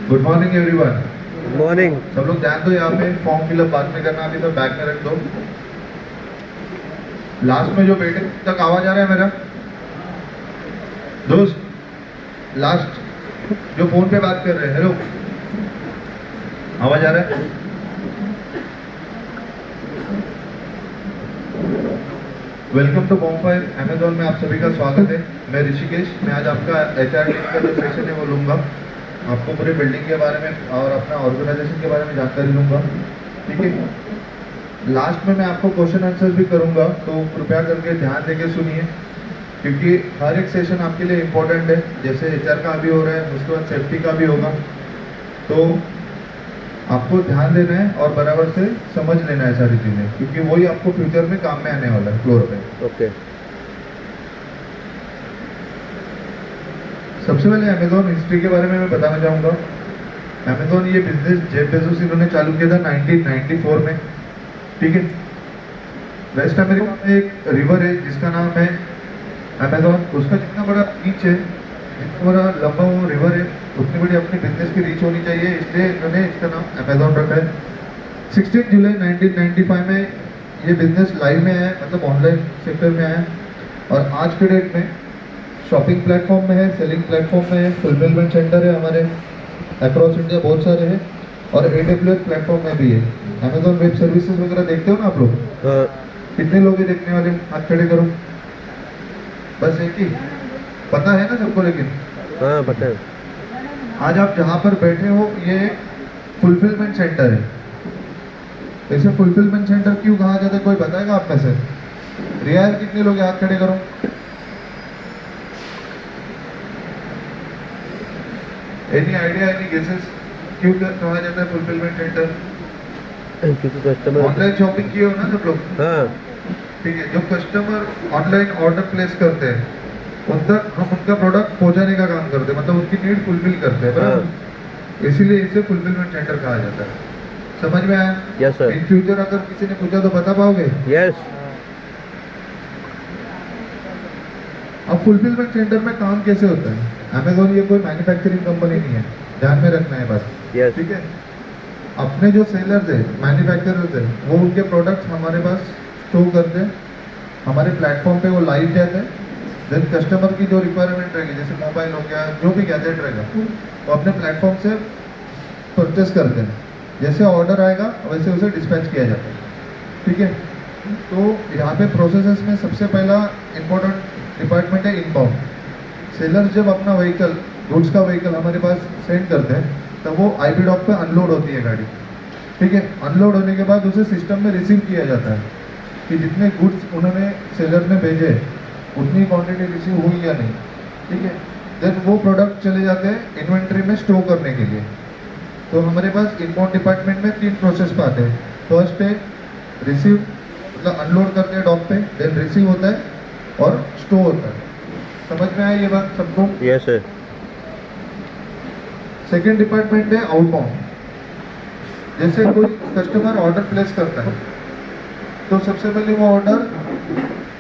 Good morning everyone. Good morning. सब लोग ध्यान दो, यहाँ पे फॉर्म फिलअप बाद में करना, अभी तो बैग में रख दो। लास्ट में जो बैठे तक आवाज आ रहा है मेरा दोस्त, लास्ट जो फोन पे बात कर रहे हैं, हेलो आवाज आ रहा है? वेलकम टू बॉम्बफायर अमेजोन में आप सभी का स्वागत है। मैं ऋषिकेश, मैं आज आपका एचआर का जो सेशन है वो लूँगा, आपको पूरे बिल्डिंग के बारे में और अपना ऑर्गेनाइजेशन के बारे में जानकारी दूंगा, ठीक है। लास्ट में मैं आपको क्वेश्चन आंसर भी करूंगा, तो कृपया करके ध्यान देके सुनिए, क्योंकि हर एक सेशन आपके लिए इम्पोर्टेंट है। जैसे एचआर का भी हो रहा है, उसके बाद सेफ्टी का भी होगा, तो आपको ध्यान देना है और बराबर से समझ लेना है सारी चीज़ें, क्योंकि वही आपको फ्यूचर में काम में आने वाला है फ्लोर पे। ओके। सबसे पहले अमेजोन हिस्ट्री के बारे में मैं बताना चाहूँगा। अमेजोन ये बिजनेस जेफ बेजोस इन्होंने चालू किया था 1994 में, ठीक है। वेस्ट अमेरिका में एक रिवर है जिसका नाम है अमेजोन। उसका जितना बड़ा रीच है, जितना बड़ा लंबा वो रिवर है, उतनी बड़ी अपनी बिजनेस की रीच होनी चाहिए, इसलिए इन्होंने इसका नाम अमेजोन रखा है। 16 जुलाई 1995 में ये बिजनेस लाइव में आया, मतलब ऑनलाइन सेक्टर में आया, और आज के डेट में शॉपिंग प्लेटफॉर्म में है, सेलिंग प्लेटफॉर्म में है, फुलफिलमेंट सेंटर है हमारे अक्रॉस इंडिया बहुत सारे हैं, और AWS प्लेटफॉर्म में भी है। अमेजोन वेब सर्विसेज वगैरह देखते हो ना आप लोग? कितने लोग हैं देखने वाले? हाथ खड़े करो। बस एक ही पता है ना सबको? लेकिन हाँ पता है। आज आप जहाँ पर बैठे हो ये फुलफिलमेंट सेंटर है। ऐसे फुलफिलमेंट सेंटर क्यों कहा जाता है, कोई बताएगा आप में से? रियाल कितने लोग हैं? हाथ खड़े करो। एनी आइडिया, एनी गेसेस क्यों कहा जाता है फुलफिलमेंट सेंटर? क्योंकि कस्टमर ऑनलाइन शॉपिंग किए हो ना सब लोग? हाँ ठीक है। जो कस्टमर ऑनलाइन ऑर्डर प्लेस करते हैं उन तक हम उनका प्रोडक्ट पहुंचाने का काम करते हैं, मतलब उनकी नीड फुलफिल करते हैं, बराबर। इसीलिए इसे फुलफिलमेंट सेंटर कहा जाता है। समझ में आया? Yes sir. इन फ्यूचर अगर किसी ने पूछा तो बता पाओगे? यस। अब फुलफिलमेंट सेंटर में काम कैसे होता है? अमेजोन ये कोई मैन्युफैक्चरिंग कंपनी नहीं है, ध्यान में रखना है बात, यस। ठीक है। अपने जो सेलर्स है, मैन्युफैक्चरर्स है, वो उनके प्रोडक्ट्स हमारे पास स्टोर करते हैं, हमारे प्लेटफॉर्म पे वो लाइव जाते हैं। देन कस्टमर की जो रिक्वायरमेंट रहेगी, जैसे मोबाइल हो गया, जो भी गैजेट रहेगा, वो अपने प्लेटफॉर्म से परचेस करते हैं। जैसे ऑर्डर आएगा वैसे उसे डिस्पैच किया जाता है, ठीक है। तो यहाँ पे प्रोसेसेस में सबसे पहला इम्पोर्टेंट डिपार्टमेंट है इनबाउंड। सेलर्स जब अपना व्हीकल, गुड्स का व्हीकल हमारे पास सेंड करते हैं, तब वो आईपी डॉक पे अनलोड होती है गाड़ी, ठीक है। अनलोड होने के बाद उसे सिस्टम में रिसीव किया जाता है कि जितने गुड्स उन्होंने सेलर ने भेजे उतनी क्वांटिटी रिसीव हुई या नहीं, ठीक है। देन वो प्रोडक्ट चले जाते हैं इन्वेंट्री में स्टोर करने के लिए। तो हमारे पास इनबाउंड डिपार्टमेंट में 3 प्रोसेस पे आते हैं। फर्स्ट है रिसीव, मतलब अनलोड करते हैं डॉक पे, देन रिसीव होता है और स्टोर होता है। समझ में आया ये बात सबको? Yes sir. सेकेंड डिपार्टमेंट है आउटबाउंड। जैसे कोई कस्टमर ऑर्डर प्लेस करता है तो सबसे पहले वो ऑर्डर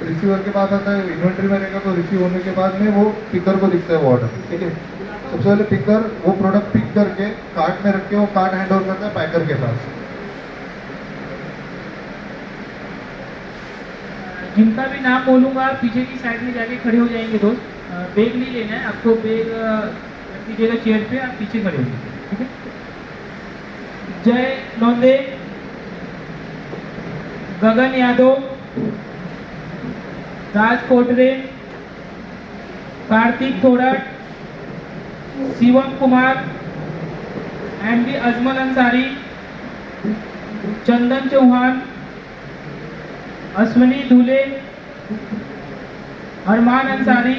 रिसीवर के पास आता है, इन्वेंट्री में रहेगा, तो रिसीव होने के बाद में वो पिकर को दिखता है वो ऑर्डर, ठीक है। सबसे पहले पिकर वो प्रोडक्ट पिक करके कार्ट में रख के वो कार्ट हैंड ओवर करता है पैकर के पास। जिनका भी नाम बोलूँगा पीछे की साइड में जाके खड़े हो जाएंगे दोस्त। बैग नहीं लेना है आपको, बैग रख दीजिएगा चेयर पे, आप पीछे खड़े हो जाइए, ठीक है। जय लोंदे, गगन यादव, राज कोटरे, कार्तिक थोड़ट, शिवम कुमार, एमडी अजमल अंसारी, चंदन चौहान, अश्विनी दूले, अरमान अंसारी,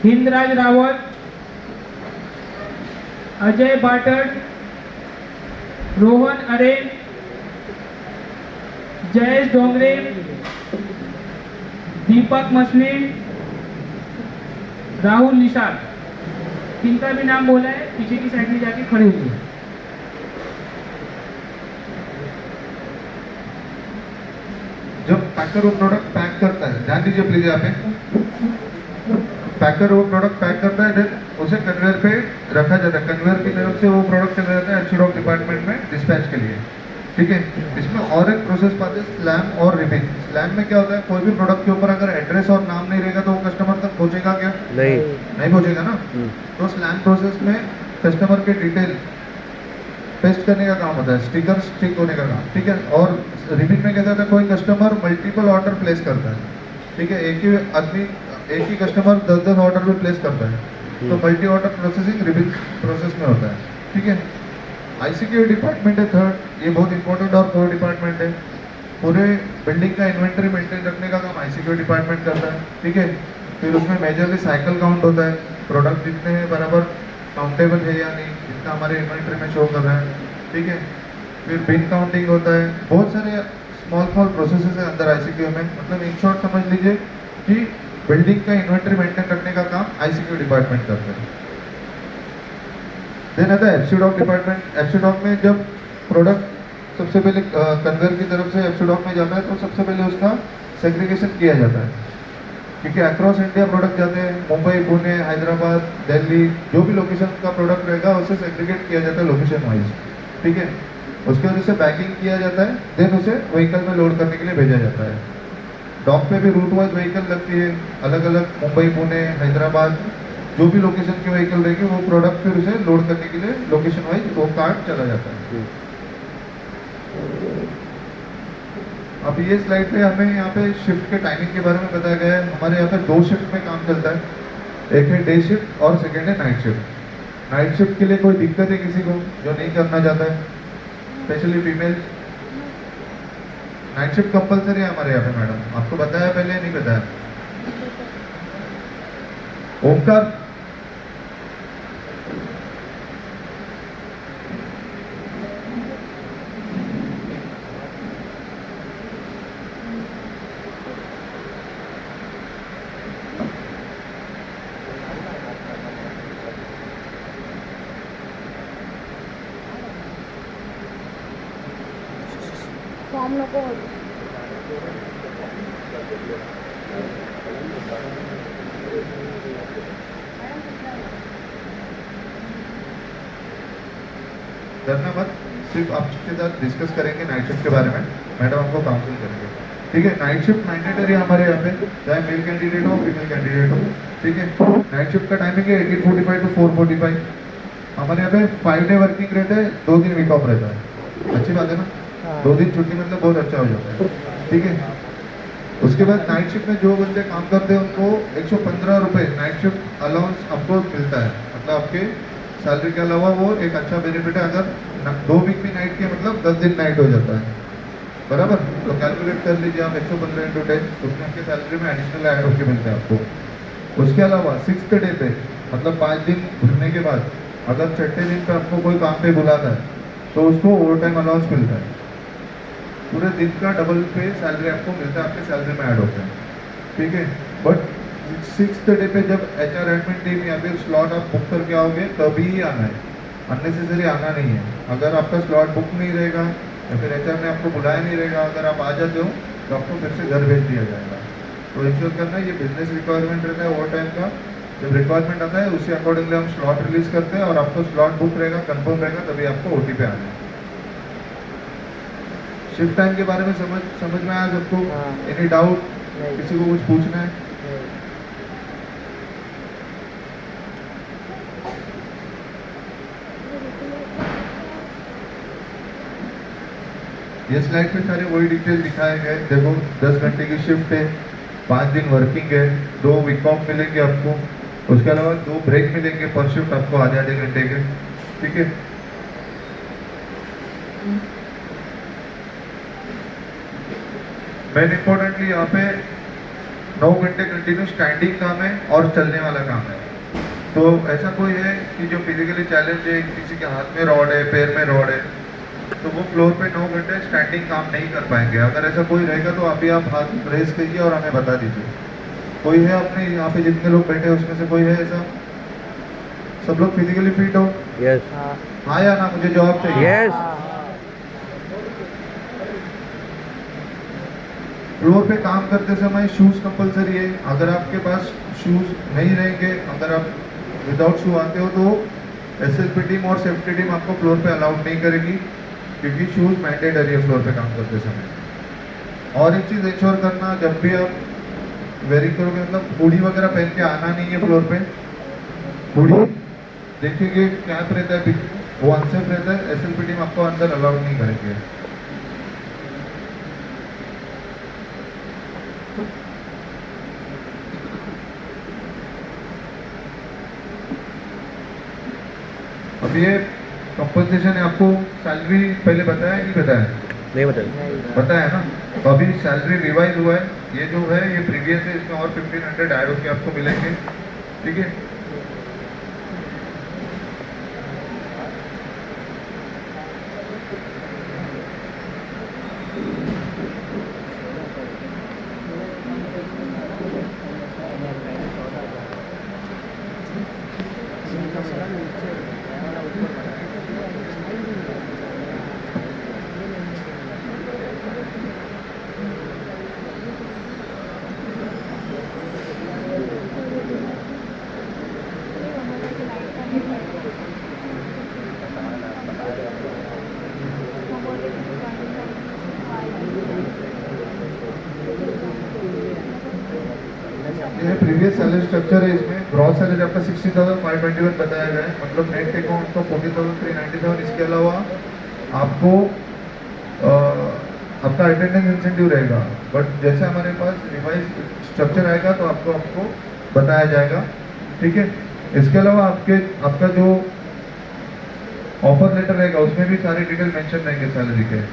हिंदराज रावत, अजय बाटट, रोहन अरे, जयेश डोंगरे, दीपक मसलिन, राहुल निषाद, इनका भी नाम बोला है, पीछे की साइड में जाके खड़े हुए। जब पैकर वो प्रोडक्ट पैक करता है, ध्यान दीजिए प्लीज यहाँ पे, पैकर वो प्रोडक्ट पैक करता है, देन उसे कन्वेयर पे रखा जाता है, कन्वेयर की तरफ से वो प्रोडक्ट चला जाता है एचडॉक डिपार्टमेंट में डिस्पैच के लिए। ठीक है, इसमें और एक प्रोसेस पाते हैं स्लैम और रिबिन। स्लैम में क्या होता है, कोई भी प्रोडक्ट के ऊपर अगर एड्रेस और नाम नहीं रहेगा तो वो कस्टमर तक पहुंचेगा क्या? नहीं। नहीं पहुंचेगा ना। तो स्लैम प्रोसेस में कस्टमर के डिटेल पेस्ट करने का काम होता है, स्टिकर स्टिक होने का काम। ठीक है, और रिबिन में क्या होता है, कोई कस्टमर मल्टीपल ऑर्डर प्लेस करता है। ठीक है, एक ही आदमी एक ही कस्टमर 10-10 ऑर्डर भी प्लेस करता है, तो multi order processing ribbon process में होता है। ठीक है, आईसीक्यू डिपार्टमेंट है थर्ड, ये बहुत इंपॉर्टेंट और कोर डिपार्टमेंट है। पूरे बिल्डिंग का इन्वेंटरी मेंटेन रखने का काम आईसीक्यू डिपार्टमेंट करता है। ठीक है, फिर उसमें मेजरली साइकिल काउंट होता है, प्रोडक्ट जितने हैं बराबर काउंटेबल है या नहीं, जितना हमारे इन्वेंटरी में शो कर रहा है। ठीक है, फिर बिन काउंटिंग होता है, बहुत सारे स्मॉल प्रोसेसेस है अंदर आईसीक्यू में। मतलब इन शॉर्ट समझ लीजिए कि बिल्डिंग का इन्वेंटरी मेंटेन रखने का काम आईसीक्यू डिपार्टमेंट करता है। देन आता है एफसीडॉक डिपार्टमेंट। एफसीडॉक में जब प्रोडक्ट सबसे पहले कन्वेयर की तरफ से एफसीडॉक में जाता है तो सबसे पहले उसका सेग्रीगेशन किया जाता है, क्योंकि अक्रॉस इंडिया प्रोडक्ट जाते हैं, मुंबई, पुणे, हैदराबाद, दिल्ली, जो भी लोकेशन का प्रोडक्ट रहेगा उसे सेग्रीगेट किया जाता है लोकेशन वाइज। ठीक है, उसके बाद उसे पैकिंग किया जाता है, देन उसे व्हीकल में लोड करने के लिए भेजा जाता है। डॉक पे भी रूट वाइज व्हीकल लगती है, अलग अलग मुंबई, पुणे, हैदराबाद, जो भी लोकेशन की व्हीकल रहेगी वो प्रोडक्ट फिर उसे लोड करने के लिए लोकेशन वाइज वो कार्ड चला जाता है। अब ये स्लाइड पे हमें यहाँ पे शिफ्ट के टाइमिंग के बारे में बताया गया है। हमारे यहाँ पे 2 शिफ्ट में काम चलता है, एक है डे शिफ्ट और सेकेंड है नाइट शिफ्ट। नाइट शिफ्ट के लिए कोई दिक्कत है किसी को जो नहीं करना चाहता है, specially females? Night shift compulsory है हमारे यहाँ पे मैडम, आपको बताया पहले, नहीं बताया? ओमकार, फॉर्म नको डरना मत, सिर्फ आपके साथ डिस्कस करेंगे नाइट शिफ्ट के बारे में, मैडम आपको काउंसिल करेंगे। ठीक है, नाइट शिफ्ट मैंडेटरी है हमारे यहाँ पे, चाहे मेल कैंडिडेट हो फीमेल कैंडिडेट हो। ठीक है, नाइट शिफ्ट का टाइमिंग है 18:45 to 4:45। हमारे यहाँ पे 5 डे वर्किंग रहता है, 2 दिन वीक ऑफ रहता है। अच्छी बात है ना, 2 दिन छुट्टी मतलब बहुत अच्छा हो जाता है। ठीक है, उसके बाद नाइट शिफ्ट में जो बंदे काम करते हैं उनको 115 रुपये नाइट शिफ्ट अलाउंस आपको मिलता है। मतलब आपके सैलरी के अलावा वो एक अच्छा बेनिफिट है। अगर 2 वीक भी नाइट के मतलब 10 दिन नाइट हो जाता है, बराबर? तो कैलकुलेट कर लीजिए आप 115 into 10, उसमें आपके सैलरी में एडिशनल ऐड होकर मिलता है आपको। उसके अलावा 6th डे पे मतलब 5 दिन घूमने के बाद अगर 6ठे दिन पे आपको कोई काम पे बुलाता है तो उसको ओवर टाइम अलाउंस मिलता है। पूरे दिन का डबल पे सैलरी आपको मिलता है, आपके सैलरी में ऐड होता है। ठीक है, बट 6th डे पे जब HR एडमिन टीम या फिर स्लॉट आप बुक करके आओगे तभी ही आना है, अननेसेसरी आना नहीं है। अगर आपका स्लॉट बुक नहीं रहेगा या फिर HR ने आपको बुलाया नहीं रहेगा, अगर आप आ जाते हो तो आपको फिर से घर भेज दिया जाएगा। तो इंश्योर करना, ये बिजनेस रिक्वायरमेंट रहता है ओवर टाइम का। जब रिक्वायरमेंट आता है उसी अकॉर्डिंगली हम स्लॉट रिलीज करते हैं और आपको स्लॉट बुक रहेगा, कंफर्म रहेगा, तभी आपको OT पे आना है। शिफ्ट टाइम के बारे में समझ में आया सबको? हाँ। Any doubt? नहीं। किसी को कुछ पूछना है? ये स्लाइड पे सारे वही डिटेल दिखाए गए। देखो 10 घंटे की शिफ्ट है, 5 दिन वर्किंग है, 2 वीक ऑफ मिलेंगे आपको। उसके अलावा 2 ब्रेक मिलेंगे पर शिफ्ट आपको आधे घंटे के, ठीक है। मेन इम्पोर्टेंटली यहाँ पे 9 घंटे कंटिन्यू स्टैंडिंग काम है और चलने वाला काम है। तो ऐसा कोई है कि जो फिजिकली चैलेंज है, किसी के हाथ में रॉड है, पैर में रॉड है, तो वो फ्लोर पे 9 घंटे स्टैंडिंग काम नहीं कर पाएंगे। अगर ऐसा कोई रहेगा तो अभी आप हाथ रेस करिए और हमें बता दीजिए। कोई है अपने यहाँ पे जितने लोग बैठे हैं उसमें से कोई है ऐसा? सब लोग फिजिकली फिट हो? यस हाँ या ना, मुझे जवाब चाहिए। यस फ्लोर पे काम करते समय शूज कंपलसरी है। अगर आपके पास शूज नहीं रहेंगे, अगर आप विदाउट शू आते हो तो एसएलपी टीम और सेफ्टी टीम आपको फ्लोर पे अलाउड नहीं करेगी, क्योंकि शूज मैंडेटरी है फ्लोर पे काम करते समय। और एक चीज़ इंश्योर करना, जब भी आप वेयरिंग करोगे, मतलब हुडी वगैरह पहन के आना नहीं है फ्लोर पे। हुडी देखिए कैप रहता है, वो अनसेफ रहता है, एसएलपी टीम आपको अंदर अलाउड नहीं करेंगे। अब ये कंपनसेशन है, आपको सैलरी पहले बताया नहीं बताया? नहीं बताया। बताया ना। तो अभी सैलरी रिवाइज हुआ है, ये जो है ये प्रीवियस है, इसमें और 1500 ऐड होके आपको मिलेंगे, ठीक है। ये प्रीवियस सैलरी स्ट्रक्चर है, इसमें ग्रॉस सैलरी आपका 60,521 बताया गया है, मतलब नेट टेक होम तो 40,397। इसके अलावा आपको आपका अटेंडेंस इंसेंटिव रहेगा, बट जैसे हमारे पास रिवाइज स्ट्रक्चर आएगा तो आपको बताया जाएगा, ठीक है। इसके अलावा आपका जो ऑफर लेटर रहेगा उसमें भी सारे डिटेल मेंशन रहेंगे सैलरी के।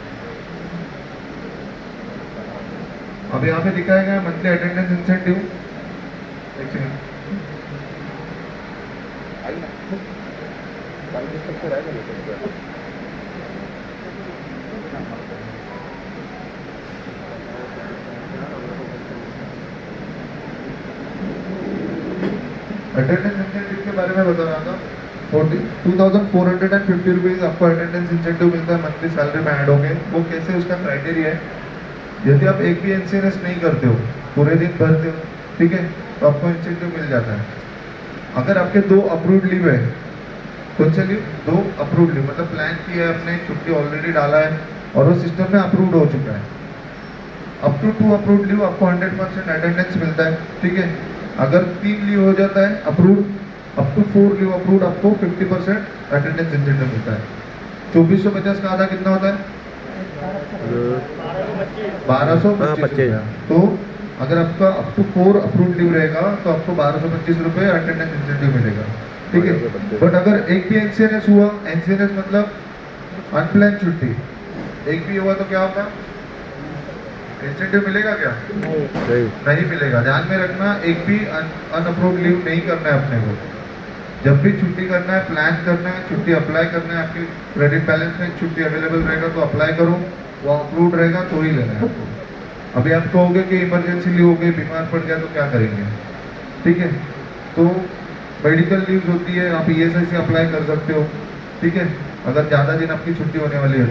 अब यहाँ पे दिखाया गया मंथली अटेंडेंस इंसेंटिव, एक सेकंड। अटेंडेंस इंसेंटिव के बारे में बता रहा था। 2,450 रुपीज आपको अटेंडेंस इंसेंटिव मिलता है, मंथली सैलरी में ऐड होंगे। वो कैसे, उसका क्राइटेरिया है, यदि आप एक भी एनसीएनएस नहीं करते हो, पूरे दिन भरते हो, ठीक है, तो आपको इंसेंटिव मिल जाता है। अगर आपके 2 अप्रूव्ड लीव है, कौन से लीव? 2 अप्रूव्ड लीव, मतलब प्लान किया है आपने, छुट्टी ऑलरेडी डाला है और वो सिस्टम में अप्रूव्ड हो चुका है। अप टू 2 अप्रूव्ड लीव आपको 100% अटेंडेंस मिलता है, ठीक है। अगर 3 लीव हो जाता है approved, up to 4 leave approved, आपको 50% अटेंडेंस इंसेंटिव मिलता है। 2450 का आधा कितना होता है? 1225 रुपया। तो अगर आपका अप टू 4 अप्रूव्ड लीव रहेगा तो आपको 1225 रुपये अटेंडेंस इंसेंटिव मिलेगा, ठीक है। बट अगर एक भी एनसीएनएस हुआ, एनसीएनएस मतलब अनप्लान छुट्टी, एक भी हुआ तो क्या होगा? इंसेंटिव मिलेगा क्या? नहीं मिलेगा। ध्यान में रखना, एक भी अनअप्रूव्ड लीव नहीं करना है अपने को। जब भी छुट्टी करना है, प्लान करना है, छुट्टी अप्लाई करना है, आपकी क्रेडिट बैलेंस में छुट्टी अवेलेबल रहेगा तो अप्लाई करो, वो अप्रूव्ड रहेगा तो ही लेना है आपको। अभी आप कहोगे कि इमरजेंसी लीव हो गई, बीमार पड़ गया तो क्या करेंगे, ठीक है। तो मेडिकल लीव होती है, आप ईएसआई से अप्लाई कर सकते हो, ठीक है, अगर ज़्यादा दिन आपकी छुट्टी होने वाली है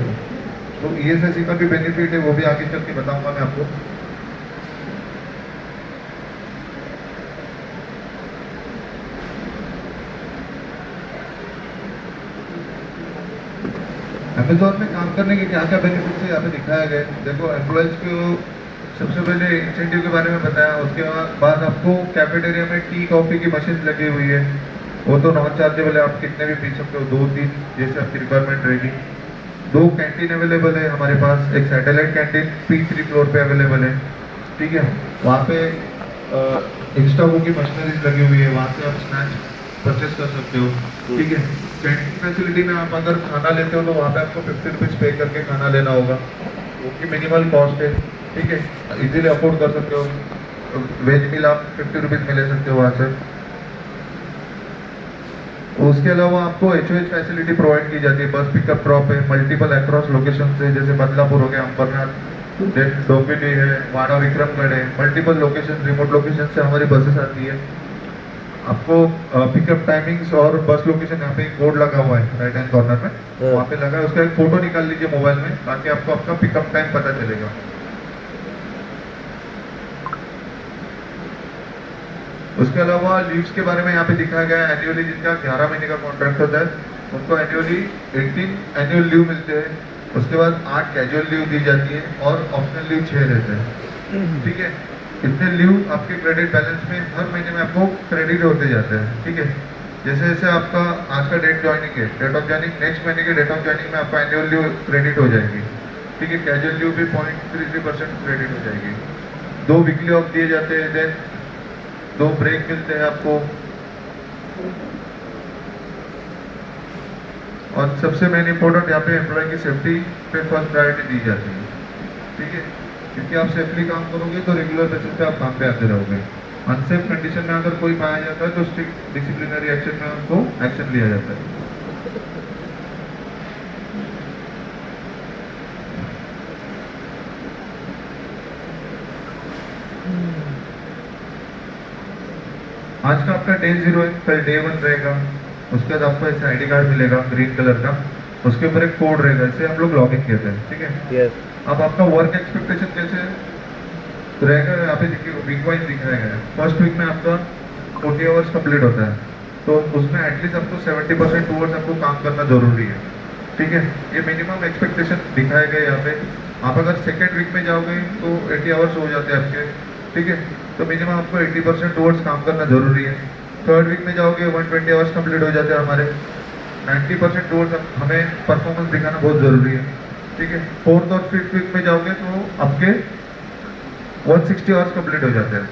तो ईएसआई का भी बेनिफिट है, वो भी आगे चल के बताऊंगा मैं आपको। अमेजोन में काम करने के क्या क्या बेनिफिट्स है यहाँ पे दिखाया गया है। देखो, एम्प्लॉयज को सबसे पहले इंसेंटिव के बारे में बताया, उसके बाद आपको कैफेटेरिया में टी कॉफ़ी की मशीन लगी हुई है, वो तो नॉन चार्जेबल है, आप कितने भी पी सकते हो, 2-3 जैसे आपकी रिक्वायरमेंट रहेगी। 2 कैंटीन अवेलेबल है हमारे पास, एक सैटेलाइट कैंटीन P3 फ्लोर पे अवेलेबल है, ठीक है। वहाँ पे इंस्टागो की मशीनरीज लगी हुई है, वहाँ से आप स्नैक्स परचेस कर सकते हो, ठीक है। कैंटीन फैसिलिटी में आप अगर खाना लेते हो तो वहाँ पे आपको 50 रुपीज़ पे करके खाना लेना होगा, वो की मिनिमल कॉस्ट है, ठीक है। इजीली अफोर्ड कर सकते हो। वेज मील आप 50 रुपीज़ में ले सकते हो वहाँ से। उसके अलावा आपको HOH फैसिलिटी प्रोवाइड की जाती है, बस पिकअप ड्रॉप है, मल्टीपल अक्रॉस लोकेशन से, जैसे बदलापुर हो गया, अंबरनाथ, देन डोंबिवली है, वाड़ा विक्रमगढ़ है, मल्टीपल लोकेशन, रिमोट लोकेशन से हमारी बसेस आती है। आपको पिकअप टाइमिंग्स और बस लोकेशन यहाँ पे एक बोर्ड लगा हुआ है राइट हैंड कॉर्नर में, वहाँ पे लगा है, उसका एक फोटो निकाल लीजिए मोबाइल में, ताकि आपको आपका पिकअप टाइम पता चलेगा। उसके अलावा लीव्स के बारे में यहाँ पे दिखाया गया है। एनुअली जिनका 11 महीने का कॉन्ट्रैक्ट होता है उनको एनुअली 18 एनुअल लीव मिलते हैं। उसके बाद 8 कैजुअल लीव दी जाती है और ऑप्शनल लीव 6 रहते हैं, ठीक है। इतने लीव आपके क्रेडिट बैलेंस में हर महीने में आपको क्रेडिट होते जाते हैं, ठीक है। जैसे जैसे आपका आज का डेट ज्वाइनिंग है, डेट ऑफ ज्वाइनिंग, नेक्स्ट महीने के डेट ऑफ ज्वाइनिंग में आपका एनुअल लीव क्रेडिट हो जाएगी, ठीक है। कैजुअल लीव भी 0.33% क्रेडिट हो जाएगी। 2 वीकली ऑफ दिए जाते हैं, देन 2 ब्रेक मिलते हैं आपको, और सबसे मेन इंपॉर्टेंट यहाँ पे एम्प्लॉय की सेफ्टी पे फर्स्ट प्रायोरिटी दी जाती है, ठीक है। क्योंकि आप सेफली काम करोगे तो रेगुलर बेसिस पे आप काम पे आते रहोगे। अनसेफ कंडीशन में अगर कोई पाया जाता है तो स्ट्रिक्ट डिसिप्लिनरी एक्शन में उनको एक्शन लिया जाता है। आज का आपका डे 0 है, कल डे 1 रहेगा। उसके बाद आपको ऐसा ID कार्ड मिलेगा ग्रीन कलर का, उसके ऊपर एक कोड रहेगा, इसे हम लोग लॉगिन कहते हैं, ठीक है। यस अब आपका वर्क एक्सपेक्टेशन कैसे रहेगा, यहाँ पे देखिए वीक वाइज दिखाया गया है। फर्स्ट वीक में आपका 40 आवर्स कंप्लीट होता है, तो उसमें एटलीस्ट आपको 70% टूवर्ड्स आपको काम करना जरूरी है, ठीक है। ये मिनिमम एक्सपेक्टेशन दिखाए गए यहाँ पे। आप अगर सेकेंड वीक में जाओगे तो 80 आवर्स हो जाते हैं आपके, ठीक है। तो मिनिमम आपको 80% टूवर्ड्स काम करना जरूरी है। थर्ड वीक में जाओगे 120 आवर्स कंप्लीट हो जाते हैं हमारे। 90% टूवर्ड्स हमें परफॉर्मेंस दिखाना बहुत जरूरी है, ठीक है। फोर्थ और फिफ्थ वीक में जाओगे तो आपके 160 आवर्स कंप्लीट हो जाते हैं।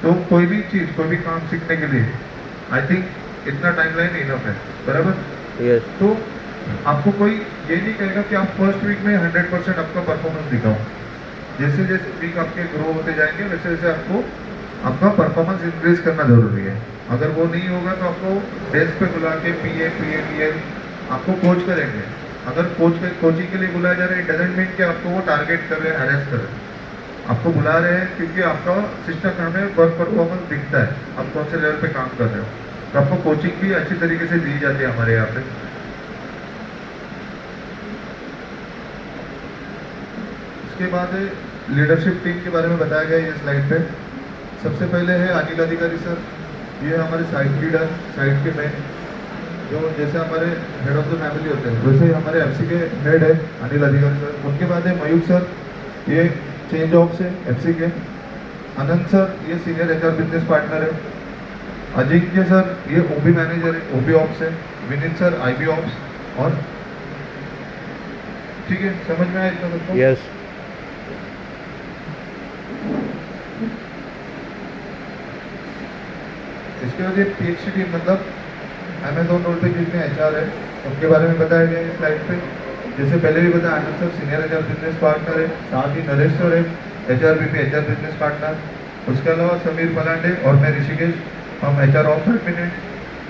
तो कोई भी चीज़, कोई भी काम सीखने के लिए आई थिंक इतना टाइमलाइन इनफ है, बराबर। यस तो आपको कोई ये नहीं कहेगा कि आप फर्स्ट वीक में 100% आपका परफॉर्मेंस दिखाओ। जैसे जैसे वीक आपके ग्रो होते जाएंगे वैसे वैसे आपको आपका परफॉर्मेंस इंक्रीज करना जरूरी है। अगर वो नहीं होगा तो आपको डेस्क पे बुला के PA आपको कोच करेंगे। अगर कोचिंग के लिए बुलाया जा रहा है, इट डजंट मीन कि आपको वो टारगेट कर रहे हैं, हैरेस कर रहे हैं। आपको बुला रहे हैं क्योंकि आपका सिस्टम हमें वर्क परफॉर्मेंस दिखता है, आप कौन से लेवल पे काम कर रहे हो। तो आपको कोचिंग भी अच्छी तरीके से दी जाती है हमारे यहाँ पे। इसके बाद लीडरशिप टीम के बारे में बताया गया है ये स्लाइड पे। सबसे पहले है अनिल अधिकारी सर, ये हमारे साइट लीडर, साइट के मेन, जो जैसे हमारे हेड ऑफ द फैमिली होते हैं वैसे ही हमारे FC के हेड है अनिल अधिकारी सर। उनके बाद है मयूख सर, ये चेंज ऑप्स है FC के। अनंत सर, ये सीनियर HR बिजनेस पार्टनर है। अजिंक्य सर, ये OB मैनेजर है, OB ऑप्स है। Vineet sir IB ops. और ठीक है, समझ में आया इतना सबको? यस इसके बाद ये PhD टीम, मतलब Amazon रोल पे जितने HR है उनके बारे में बताया गया है स्लाइड पे। जैसे पहले भी बताया, Anand sir senior HR business partner है, साथ ही नरेश सर है HR VP HR business partner. उसके अलावा समीर पलांडे और मैं ऋषिकेश, हम HR ऑफ एडमिन है।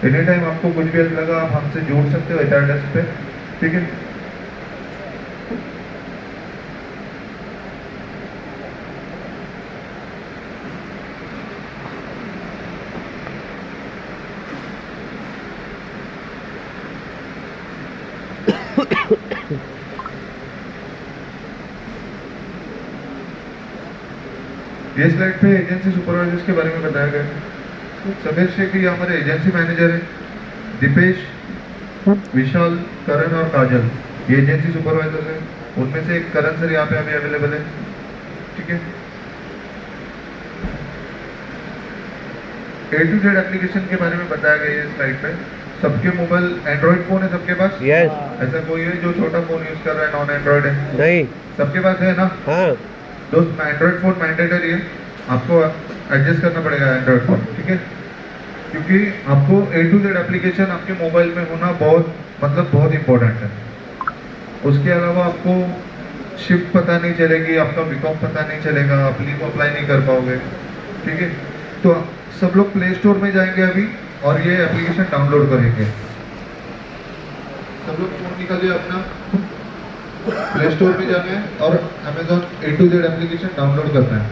एनी टाइम आपको कुछ भी हेल्प लगा आप हमसे जोड़ सकते हो HR डेस्क पे, ठीक है। ये स्लाइड पे एजेंसी सुपरवाइजर्स के बारे में बताया गया है। समीर शेख ये हमारे एजेंसी मैनेजर है। दीपेश, विशाल, करण और काजल ये एजेंसी सुपरवाइजर है। उनमें से एक करण सर यहाँ पे अभी अवेलेबल है, ठीक है। A to Z एप्लीकेशन के बारे में बताया गया है स्लाइड पे। सबके मोबाइल एंड्रॉइड फोन है सबके पास? यस ऐसा कोई है जो छोटा फोन यूज कर रहा है नॉन एंड्रॉइड है? नहीं सबके पास है ना? हाँ दोस्त एंड्रॉइड फोन मैंडेटरी है। आपको एडजस्ट करना पड़ेगा एंड्रॉयड फोन, ठीक है, क्योंकि आपको A to Z एप्लीकेशन आपके मोबाइल में होना बहुत इम्पोर्टेंट है। उसके अलावा आपको शिफ्ट पता नहीं चलेगी, आपका विकॉप पता नहीं चलेगा, आप लीव अप्लाई नहीं कर पाओगे, ठीक है। तो सब लोग प्ले स्टोर में जाएंगे अभी और ये एप्लीकेशन डाउनलोड करेंगे। सब लोग फोन निकालिए अपना, प्ले स्टोर में जाना है और Amazon A to Z application download करना है।